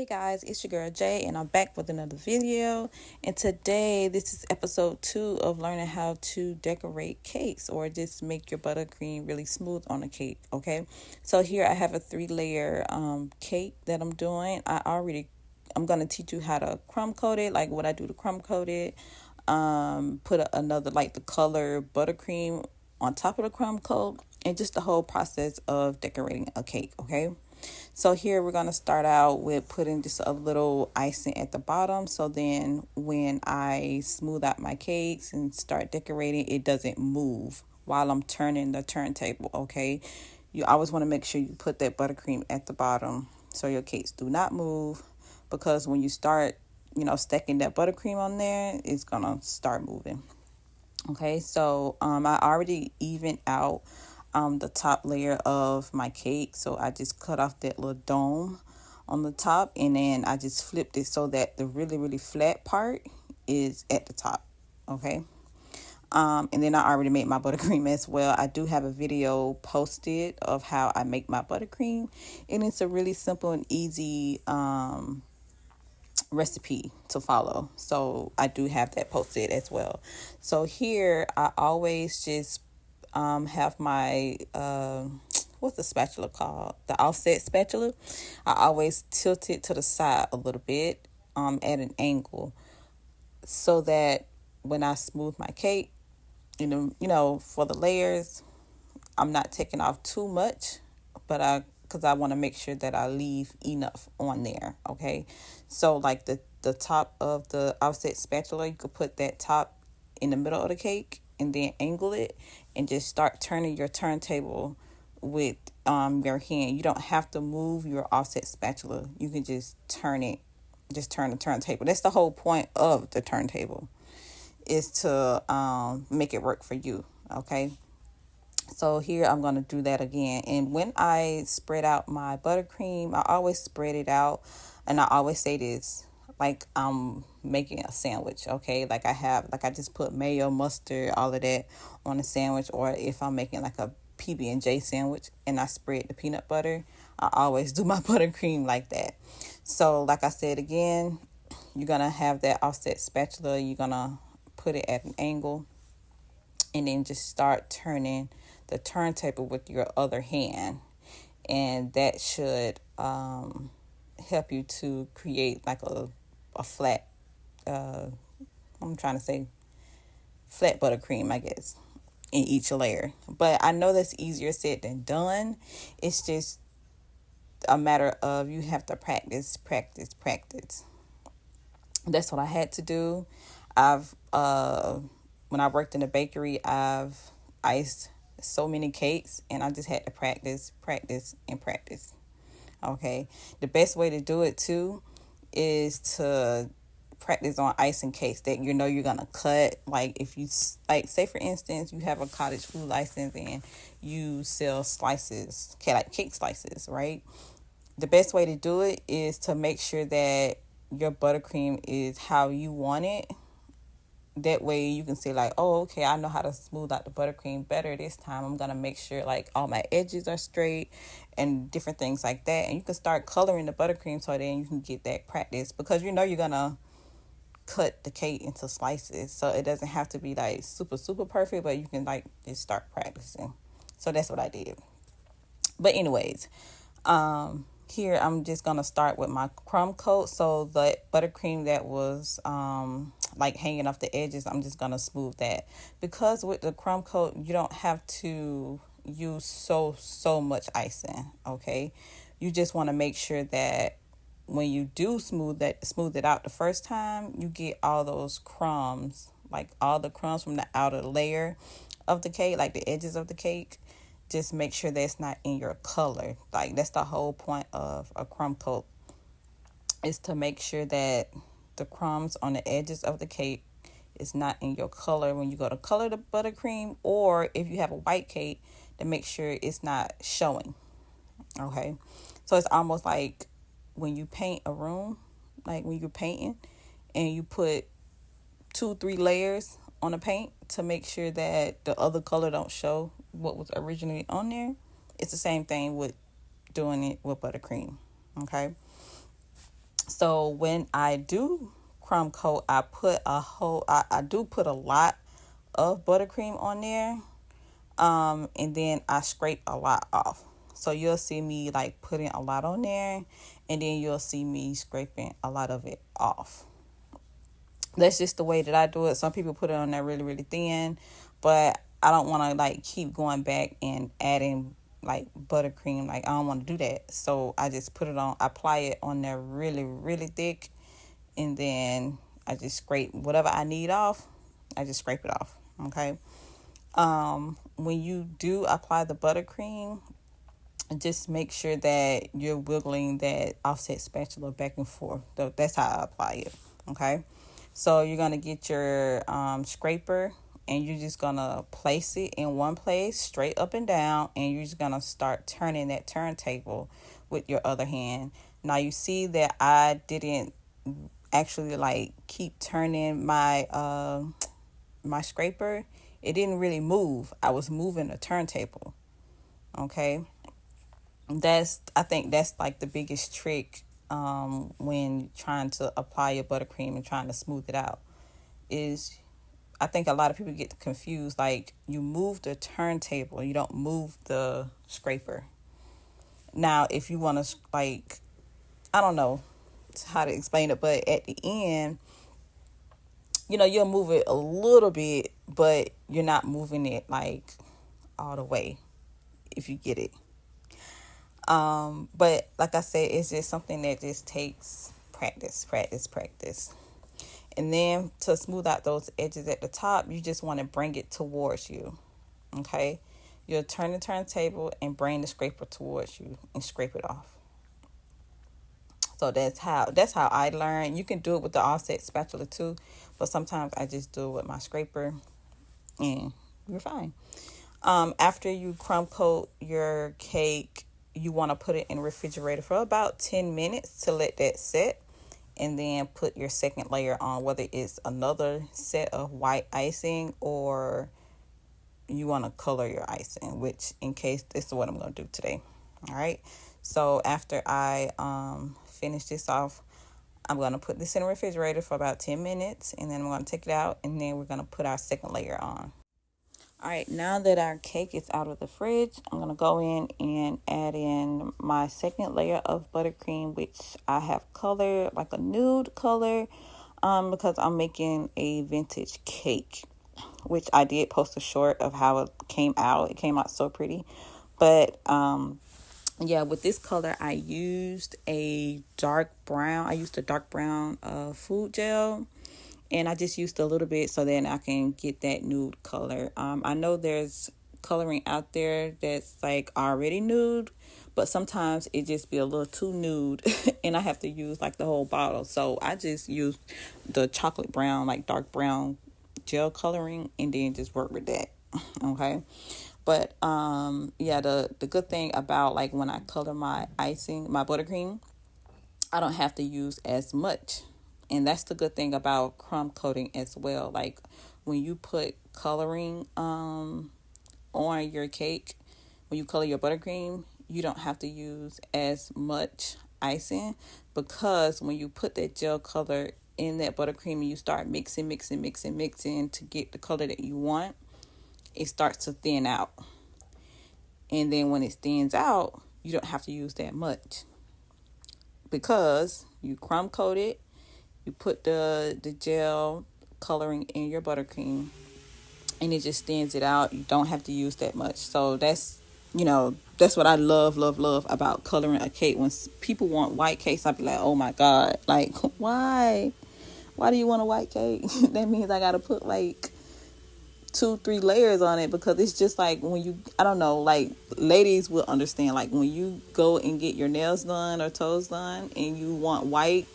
Hey guys, it's your girl Jay, and I'm back with another video. And today, this is episode 2 of learning how to decorate cakes or just make your buttercream really smooth on a cake. Okay, so here I have a 3-layer cake that I'm doing. I'm gonna teach you how to crumb coat it, like what I do to crumb coat it. Put another like the color buttercream on top of the crumb coat, and just the whole process of decorating a cake. Okay. So here we're going to start out with putting just a little icing at the bottom. So then when I smooth out my cakes and start decorating, it doesn't move while I'm turning the turntable, okay? You always want to make sure you put that buttercream at the bottom so your cakes do not move, because when you start, stacking that buttercream on there, it's going to start moving. Okay, so I already evened out the top layer of my cake. So I just cut off that little dome on the top, and then I just flipped it so that the really, really flat part is at the top. Okay. And then I already made my buttercream as well. I do have a video posted of how I make my buttercream, and it's a really simple and easy recipe to follow. So I do have that posted as well. So here I always just have my what's the spatula called? The offset spatula. I always tilt it to the side a little bit at an angle, so that when I smooth my cake, for the layers, I'm not taking off too much, but because I want to make sure that I leave enough on there. Okay, so like the top of the offset spatula, you could put that top in the middle of the cake and then angle it and just start turning your turntable with your hand. You don't have to move your offset spatula. You can just turn it, just turn the turntable. That's the whole point of the turntable, is to make it work for you. Okay. So here I'm going to do that again. And when I spread out my buttercream, I always spread it out. And I always say this, like I'm making a sandwich, okay? Like I just put mayo, mustard, all of that on a sandwich. Or if I'm making like a PB&J sandwich and I spread the peanut butter, I always do my buttercream like that. So like I said again, you're going to have that offset spatula. You're going to put it at an angle and then just start turning the turntable with your other hand, and that should help you to create like a flat I'm trying to say flat buttercream, I guess, in each layer. But I know that's easier said than done. It's just a matter of you have to practice. That's what I had to do. I've when I worked in a bakery, I've iced so many cakes, and I just had to practice. Okay. The best way to do it too is to practice on icing cakes that you're gonna cut. Like if you like, say for instance, you have a cottage food license and you sell slices, like cake slices, right? The best way to do it is to make sure that your buttercream is how you want it. That way you can say like, oh, okay, I know how to smooth out the buttercream better this time. I'm going to make sure like all my edges are straight and different things like that. And you can start coloring the buttercream so then you can get that practice, because you're going to cut the cake into slices. So it doesn't have to be like super, super perfect, but you can like just start practicing. So that's what I did. But anyways, here I'm just gonna start with my crumb coat. So the buttercream that was like hanging off the edges, I'm just gonna smooth that, because with the crumb coat you don't have to use so much icing. Okay, you just want to make sure that when you do smooth it out the first time, you get all those crumbs, like all the crumbs from the outer layer of the cake, like the edges of the cake. Just make sure that's not in your color. Like that's the whole point of a crumb coat, is to make sure that the crumbs on the edges of the cake is not in your color when you go to color the buttercream, or if you have a white cake, to make sure it's not showing. Okay, so it's almost like when you paint a room, like when you're painting and you put 2-3 layers on the paint to make sure that the other color don't show what was originally on there. It's the same thing with doing it with buttercream. Okay, So when I do crumb coat, I do put a lot of buttercream on there. And then I scrape a lot off. So you'll see me like putting a lot on there, and then you'll see me scraping a lot of it off. That's just the way that I do it. Some people put it on there really, really thin, but I don't want to like keep going back and adding like buttercream. Like, I don't want to do that. So I just apply it on there really, really thick, and then I just scrape whatever I need off. I just scrape it off. Okay. When you do apply the buttercream, just make sure that you're wiggling that offset spatula back and forth. That's how I apply it. Okay. So you're going to get your scraper, and you're just going to place it in one place straight up and down, and you're just going to start turning that turntable with your other hand. Now you see that I didn't actually like keep turning my scraper. It didn't really move. I was moving the turntable. Okay. I think that's like the biggest trick when trying to apply your buttercream and trying to smooth it out. Is I think a lot of people get confused. Like, you move the turntable, you don't move the scraper. Now, if you want to, like, I don't know how to explain it, but at the end, you'll move it a little bit, but you're not moving it like all the way, if you get it. But like I said, it's just something that just takes practice, practice, practice. And then to smooth out those edges at the top, you just want to bring it towards you. Okay? You'll turn the turntable and bring the scraper towards you and scrape it off. So that's how I learned. You can do it with the offset spatula too, but sometimes I just do it with my scraper, and you're fine. After you crumb coat your cake, you want to put it in the refrigerator for about 10 minutes to let that set, and then put your second layer on, whether it's another set of white icing or you want to color your icing, which in case this is what I'm going to do today. All right. So after I finish this off, I'm going to put this in the refrigerator for about 10 minutes, and then I'm going to take it out, and then we're going to put our second layer on. All right, now that our cake is out of the fridge, I'm going to go in and add in my second layer of buttercream, which I have colored like a nude color because I'm making a vintage cake, which I did post a short of how it came out. It came out so pretty. But yeah, with this color, I used a dark brown. I used a dark brown food gel. And I just used a little bit so then I can get that nude color. I know there's coloring out there that's like already nude, but sometimes it just be a little too nude and I have to use like the whole bottle. So I just used the chocolate brown, like dark brown gel coloring, and then just work with that. Okay. But yeah, the good thing about like when I color my icing, my buttercream, I don't have to use as much. And that's the good thing about crumb coating as well. Like, when you put coloring on your cake, when you color your buttercream, you don't have to use as much icing, because when you put that gel color in that buttercream and you start mixing to get the color that you want, it starts to thin out. And then when it thins out, you don't have to use that much, because you crumb coat it. You put the gel coloring in your buttercream, and it just thins it out. You don't have to use that much. So that's what I love about coloring a cake. When people want white cakes, I'll be like, oh my God, like, why do you want a white cake? That means I got to put like 2-3 layers on it, because it's just like when I don't know, like, ladies will understand, like when you go and get your nails done or toes done and you want white,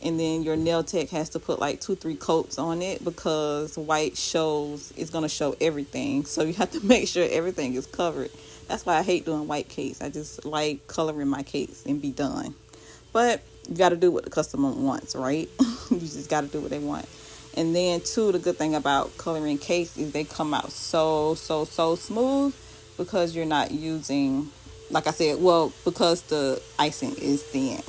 and then your nail tech has to put like 2-3 coats on it, because white is going to show everything. So you have to make sure everything is covered. That's why I hate doing white cakes. I just like coloring my cakes and be done. But you got to do what the customer wants, right? You just got to do what they want. And then too, the good thing about coloring cakes is they come out so smooth, because you're not using, like I said, well, because the icing is thin,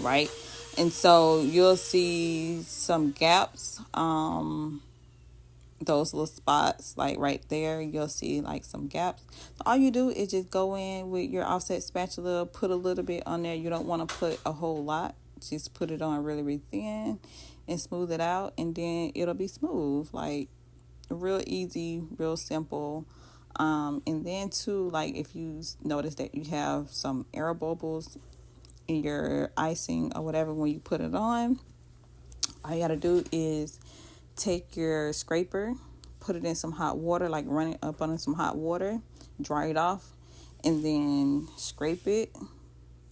right? And so you'll see some gaps, those little spots like right there, you'll see like some gaps. So all you do is just go in with your offset spatula, put a little bit on there. You don't want to put a whole lot, just put it on really, really thin and smooth it out, and then it'll be smooth, like real easy, real simple. And then too, like if you notice that you have some air bubbles in your icing or whatever when you put it on, all you gotta do is take your scraper, put it in some hot water, like run it up under some hot water, dry it off, and then scrape it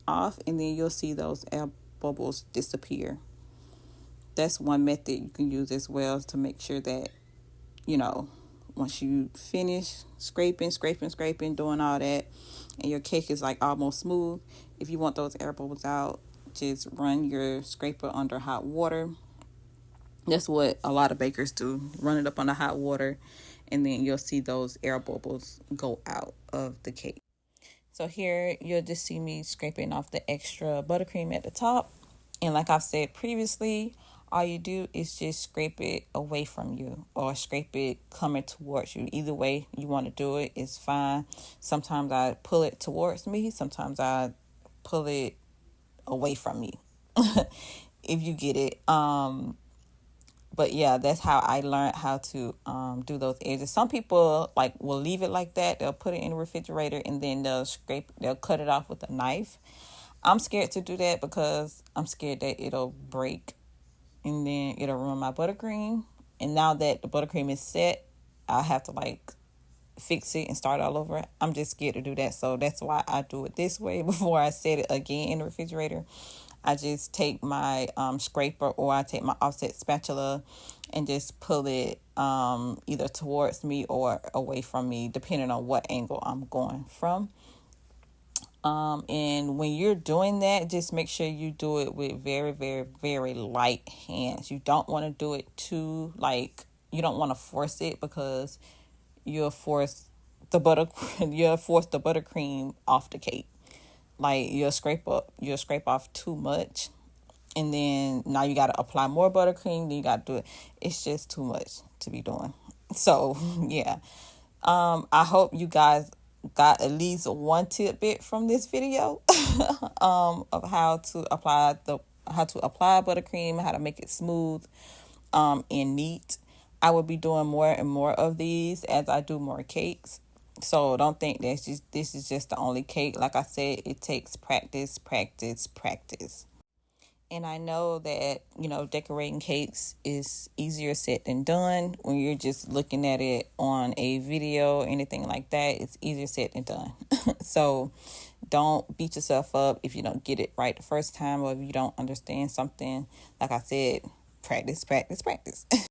off, and then you'll see those air bubbles disappear. That's one method you can use as well to make sure that, you know, once you finish scraping, doing all that, and your cake is like almost smooth, if you want those air bubbles out, just run your scraper under hot water. That's what a lot of bakers do. Run it up under hot water, and then you'll see those air bubbles go out of the cake. So here you'll just see me scraping off the extra buttercream at the top. And like I've said previously, all you do is just scrape it away from you or scrape it coming towards you. Either way you want to do it is fine. Sometimes I pull it towards me. Sometimes I pull it away from me. If you get it. But yeah, that's how I learned how to do those edges. Some people like will leave it like that. They'll put it in the refrigerator and then they'll cut it off with a knife. I'm scared to do that because I'm scared that it'll break and then it'll ruin my buttercream. And now that the buttercream is set, I have to like fix it and start all over. I'm just scared to do that. So that's why I do it this way before I set it again in the refrigerator. I just take my scraper or I take my offset spatula and just pull it either towards me or away from me, depending on what angle I'm going from. And when you're doing that, just make sure you do it with very, very, very light hands. You don't want to do it too, like, you don't want to force it because you'll force the buttercream off the cake. Like you'll scrape off too much, and then now you got to apply more buttercream. Then you got to do it. It's just too much to be doing. So yeah, I hope you guys got at least one tidbit from this video of how to apply buttercream, how to make it smooth and neat. I will be doing more and more of these as I do more cakes. So don't think this is just the only cake. Like I said, it takes practice. And I know that, decorating cakes is easier said than done. When you're just looking at it on a video or anything like that, it's easier said than done. So don't beat yourself up if you don't get it right the first time or if you don't understand something. Like I said, practice.